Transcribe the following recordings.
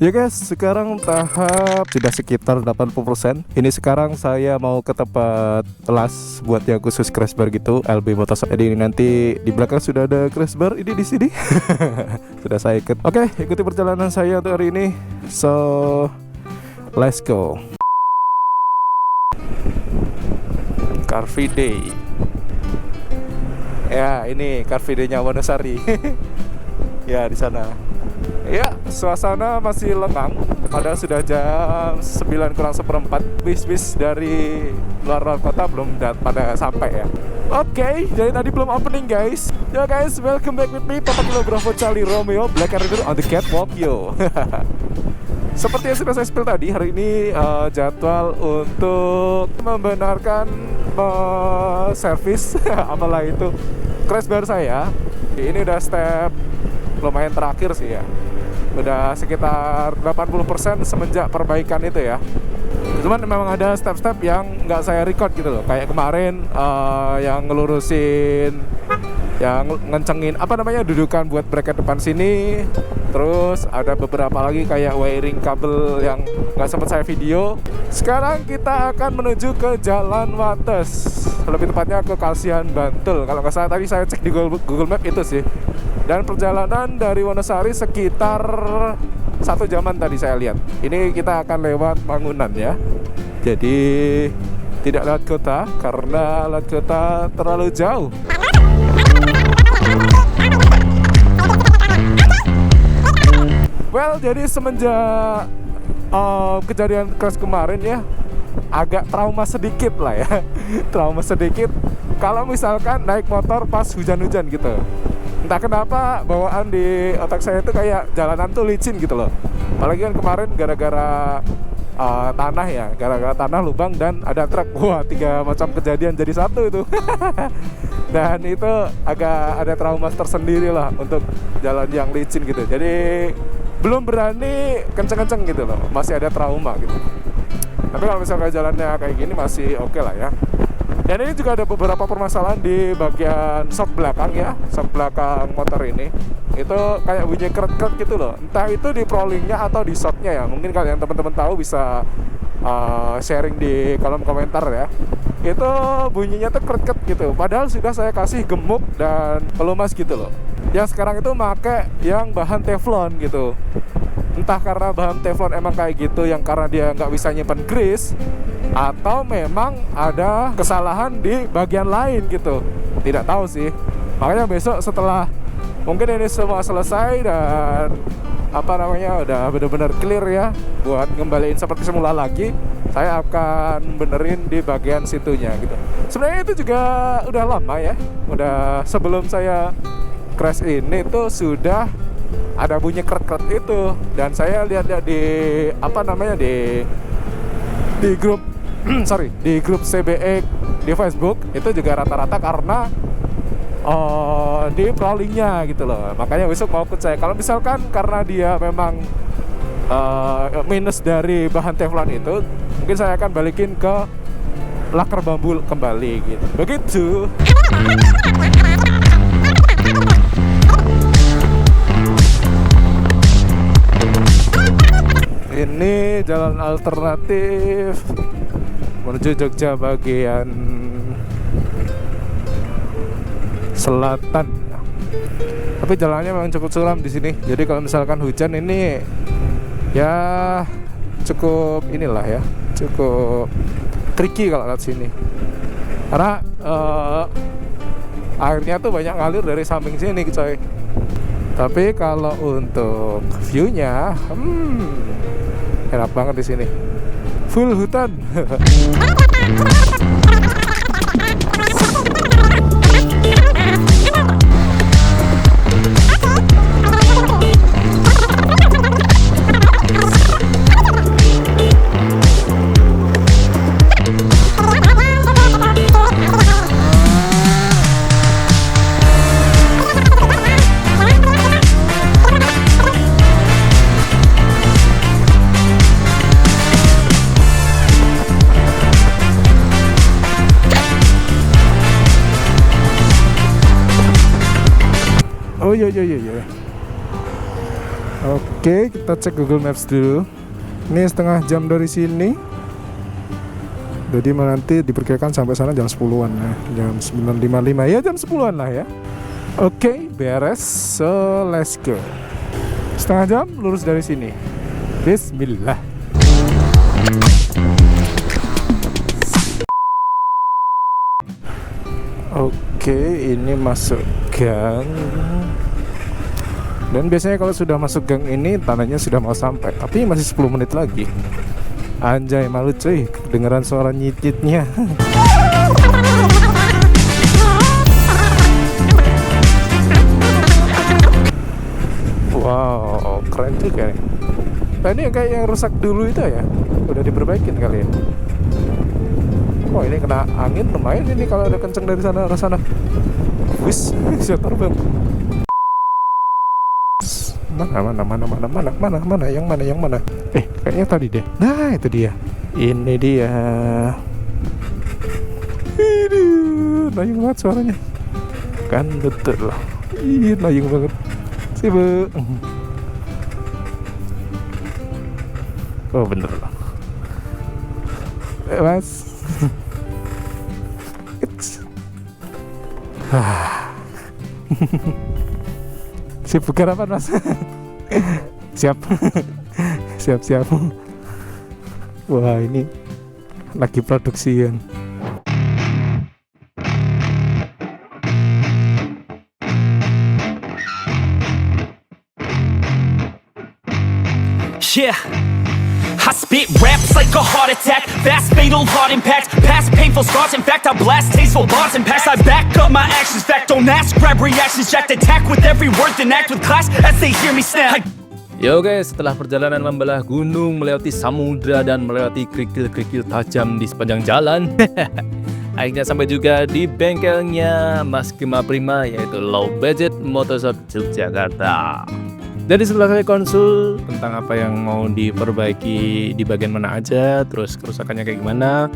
Ya guys, sekarang tahap sudah sekitar 80%. Ini sekarang saya mau ke tempat kelas buat yang khusus crash bar gitu, LB Motorshop. Jadi ini nanti di belakang sudah ada crash bar, ini di sini. Sudah saya ikut. Oke, ikuti perjalanan saya untuk hari ini. So, let's go. Car Free Day. Ya, ini Car Free Day-nya Wonosari. Ya, di sana. Ya, suasana masih lengang. Padahal sudah jam 9 kurang seperempat. Bis-bis dari luar kota belum pada sampai ya. Oke, jadi tadi belum opening guys. Yo guys, welcome back with me, Papa Kilo Bravo Charlie Romeo Black Rider on the catwalk yo. Seperti yang sudah saya spill tadi, hari ini jadwal untuk membenarkan servis apalah itu crash bar saya. Ini udah step lumayan terakhir sih ya. Udah sekitar 80% semenjak perbaikan itu ya. Cuman memang ada step-step yang nggak saya record gitu loh. Kayak kemarin yang ngelurusin, yang ngencengin apa namanya dudukan buat bracket depan sini. Terus ada beberapa lagi kayak wiring kabel yang nggak sempat saya video. Sekarang kita akan menuju ke Jalan Wates, lebih tepatnya ke Kasihan Bantul. Kalau nggak salah tadi saya cek di Google Map itu sih. Dan perjalanan dari Wonosari sekitar 1 jaman tadi saya lihat. Ini kita akan lewat Mangunan ya. Jadi tidak lewat kota karena lewat kota terlalu jauh. Well, jadi semenjak kejadian crash kemarin ya, agak trauma sedikit lah ya. Trauma sedikit kalau misalkan naik motor pas hujan-hujan gitu. Entah kenapa bawaan di otak saya itu kayak jalanan tuh licin gitu loh. Apalagi kan kemarin gara-gara tanah ya, gara-gara tanah lubang dan ada truk. Wah, 3 macam kejadian jadi satu itu. Dan itu agak ada trauma tersendiri lah untuk jalan yang licin gitu. Jadi belum berani kenceng-kenceng gitu loh, masih ada trauma gitu. Tapi kalau misalnya jalannya kayak gini masih oke lah ya. Dan ini juga ada beberapa permasalahan di bagian shock belakang ya, shock belakang motor ini. Itu kayak bunyi keret-keret gitu loh. Entah itu di prolingnya atau di shocknya ya. Mungkin kalau yang teman-teman tahu bisa sharing di kolom komentar ya. Itu bunyinya tuh keret-keret gitu. Padahal sudah saya kasih gemuk dan pelumas gitu loh. Yang sekarang itu make yang bahan teflon gitu. Entah karena bahan teflon emang kayak gitu, yang karena dia nggak bisa nyimpen grease, atau memang ada kesalahan di bagian lain gitu. Tidak tahu sih. Makanya besok setelah mungkin ini semua selesai dan apa namanya udah benar-benar clear ya, buat ngembaliin seperti semula lagi, saya akan benerin di bagian situnya gitu. Sebenarnya itu juga udah lama ya. Udah sebelum saya crash ini tuh sudah ada bunyi keret-keret itu, dan saya lihat di apa namanya di grup di grup CBE di Facebook itu juga rata-rata karena di prolingnya gitu loh. Makanya besok mau ikut saya. Kalau misalkan karena dia memang minus dari bahan teflon itu, mungkin saya akan balikin ke laker bambu kembali gitu. Begitu. Ini jalan alternatif menuju Jogja bagian selatan. Tapi jalannya memang cukup suram di sini. Jadi kalau misalkan hujan ini ya cukup inilah ya, cukup tricky kalau lewat sini. Karena airnya tuh banyak ngalir dari samping sini coy. Tapi kalau untuk view-nya enak banget di sini. Full hutan. Oh iya. Oke, kita cek Google Maps dulu. Ini setengah jam dari sini. Jadi nanti diperkirakan sampai sana jam 10-an ya. Jam 9.55 ya, jam 10-an lah ya. Oke, beres. So, let's go. Setengah jam lurus dari sini. Bismillah. Oke, ini masuk gang. Dan biasanya kalau sudah masuk gang ini tandanya sudah mau sampai. Tapi masih 10 menit lagi. Anjay, malu cuy, kedengeran suara nyicitnya. Wow, keren juga nih. Nah, ini kayak yang rusak dulu itu ya. Udah diperbaikin kali ya. Oh, ini kena angin lumayan ini kalau ada kenceng dari sana ke sana. Wis, bisa terbang. Mana, yang mana? Kayaknya tadi deh. Nah, itu dia. Ini dia. Nayung banget suaranya. Kan betul. Ih, nayung banget. Sibuk. Oh, bener. Mas. Sibuk apa, Mas? Siap. Siap. Wah, ini lagi produksian. Yeah, I spit raps like a heart attack. Fast, fatal, hard impact. Past painful scars. In fact, I blast tasteful bars and packs. I back up my actions. Fact, don't ask, grab reactions. Jacked attack with every word, then act with class as they hear me snap. Yo guys, setelah perjalanan membelah gunung, melewati samudra, dan melewati kerikil-kerikil tajam di sepanjang jalan, akhirnya sampai juga di bengkelnya Mas Gema Prima, yaitu Low Budget Motorshop Yogyakarta. Jadi setelah saya konsul tentang apa yang mau diperbaiki di bagian mana aja, terus kerusakannya kayak gimana,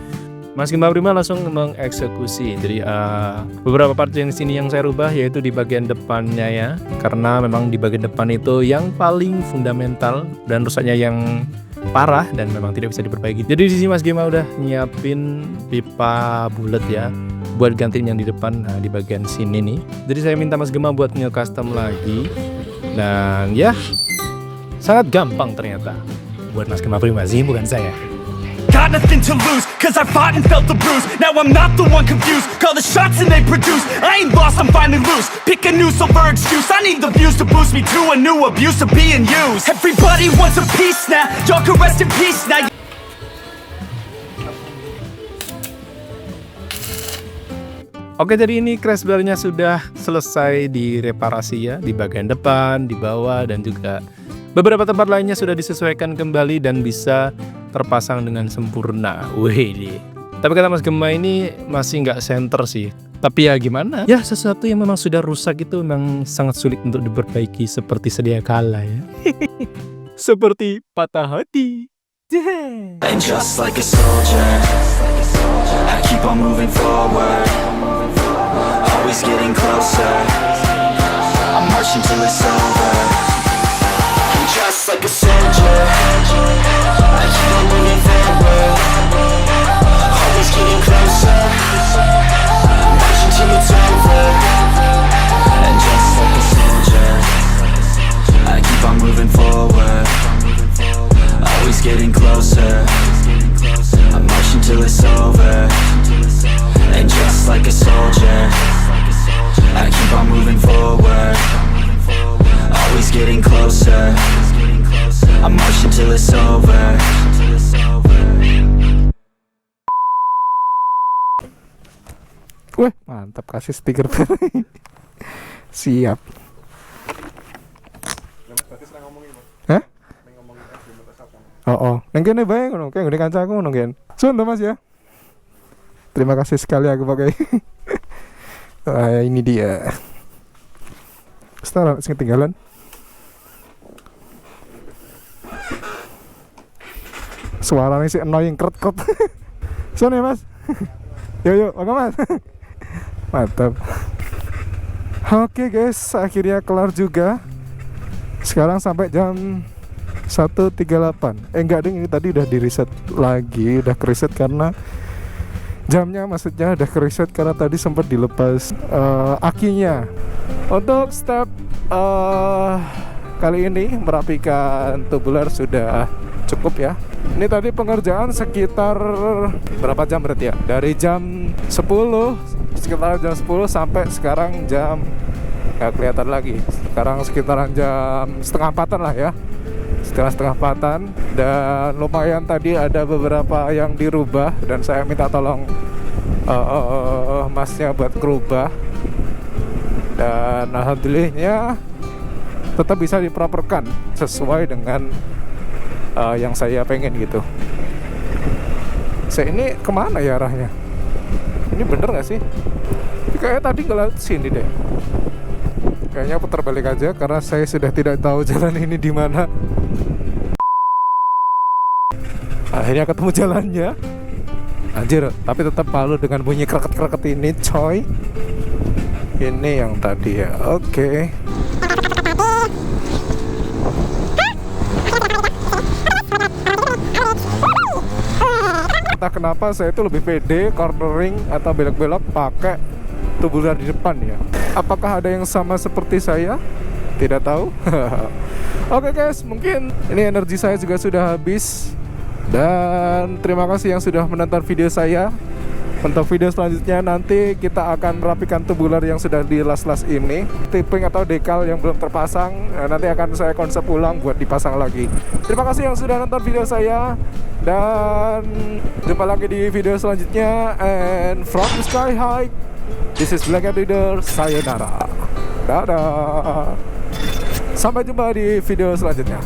Mas Gema Prima langsung mengeksekusi. Jadi beberapa part yang sini yang saya rubah yaitu di bagian depannya ya, karena memang di bagian depan itu yang paling fundamental dan rusaknya yang parah dan memang tidak bisa diperbaiki. Jadi di sini Mas Gema udah nyiapin pipa bulat ya buat gantiin yang di depan di bagian sini nih. Jadi saya minta Mas Gema buat nge-custom lagi. Dan ya, sangat gampang ternyata buat Mas Gema Prima sih, bukan saya. Got nothing to lose, cause I fought and felt the bruise. Now I'm not the one confused, call the shots and they produce. I ain't lost, I'm finally loose. Pick a new silver excuse, I need the views to boost me to a new abuse of being used. Everybody wants a piece now, y'all can rest in peace now. Oke, jadi ini crash bar-nya sudah selesai direparasi ya, di bagian depan, di bawah, dan juga beberapa tempat lainnya sudah disesuaikan kembali dan bisa terpasang dengan sempurna. Wih, tapi kata Mas Gema ini masih nggak center sih. Tapi ya gimana? Ya sesuatu yang memang sudah rusak itu memang sangat sulit untuk diperbaiki seperti sedia kala ya. Seperti patah hati. And just like a soldier, I keep on moving forward, always getting closer, I'm marching till it's over. And just like a soldier, I keep on moving forward, always getting closer, I'm marching till it's over. And just like a soldier, I keep on moving forward, always getting closer, I'm marching till it's over. And just like a soldier, I keep on moving forward, always getting closer, I'm marching till it's over. Wah, mantap, kasih stiker. Siap. Hah? Oh, nang kene bae ngono, kayak ngene kancaku ngono kan. Sun Mas ya. Terima kasih sekali aku pakai. Ini dia. Setara sing ketinggalan. Suaranya sih annoying kret-kret. Sun ya Mas. Yo, oke Mas. Mantap. Oke guys, akhirnya kelar juga. Sekarang sampai jam 1.38. Enggak ding, ini tadi udah di reset lagi, udah ke reset karena jamnya, maksudnya udah ke reset karena tadi sempat dilepas akinya. Untuk step kali ini merapikan tubular sudah cukup ya. Ini tadi pengerjaan sekitar berapa jam berarti ya? Dari jam 10, sekitar jam 10 sampai sekarang jam nggak kelihatan lagi. Sekarang sekitaran jam setengah 4-an lah ya. Sekarang setengah 4-an. Dan lumayan tadi ada beberapa yang dirubah dan saya minta tolong masnya buat kerubah. Dan alhamdulillahnya tetap bisa diproperkan sesuai dengan yang saya pengen gitu. Saya ini kemana ya arahnya? Ini bener nggak sih? Kayaknya tadi nggak lewat sini deh. Kayaknya putar balik aja karena saya sudah tidak tahu jalan ini di mana. Akhirnya ketemu jalannya. Anjir, tapi tetap malu dengan bunyi kreket-kreket ini, coy. Ini yang tadi ya. Oke. Entah kenapa saya itu lebih pede cornering atau belok-belok pakai tubular di depan ya. Apakah ada yang sama seperti saya? Tidak tahu. Oke guys, mungkin ini energi saya juga sudah habis. Dan terima kasih yang sudah menonton video saya. Untuk video selanjutnya nanti kita akan merapikan tubular yang sudah dilas-las ini. Tipping atau dekal yang belum terpasang, nanti akan saya konsep ulang buat dipasang lagi. Terima kasih yang sudah nonton video saya. Dan jumpa lagi di video selanjutnya. And from the sky high, this is Black Leader. Sayonara. Dadah. Sampai jumpa di video selanjutnya.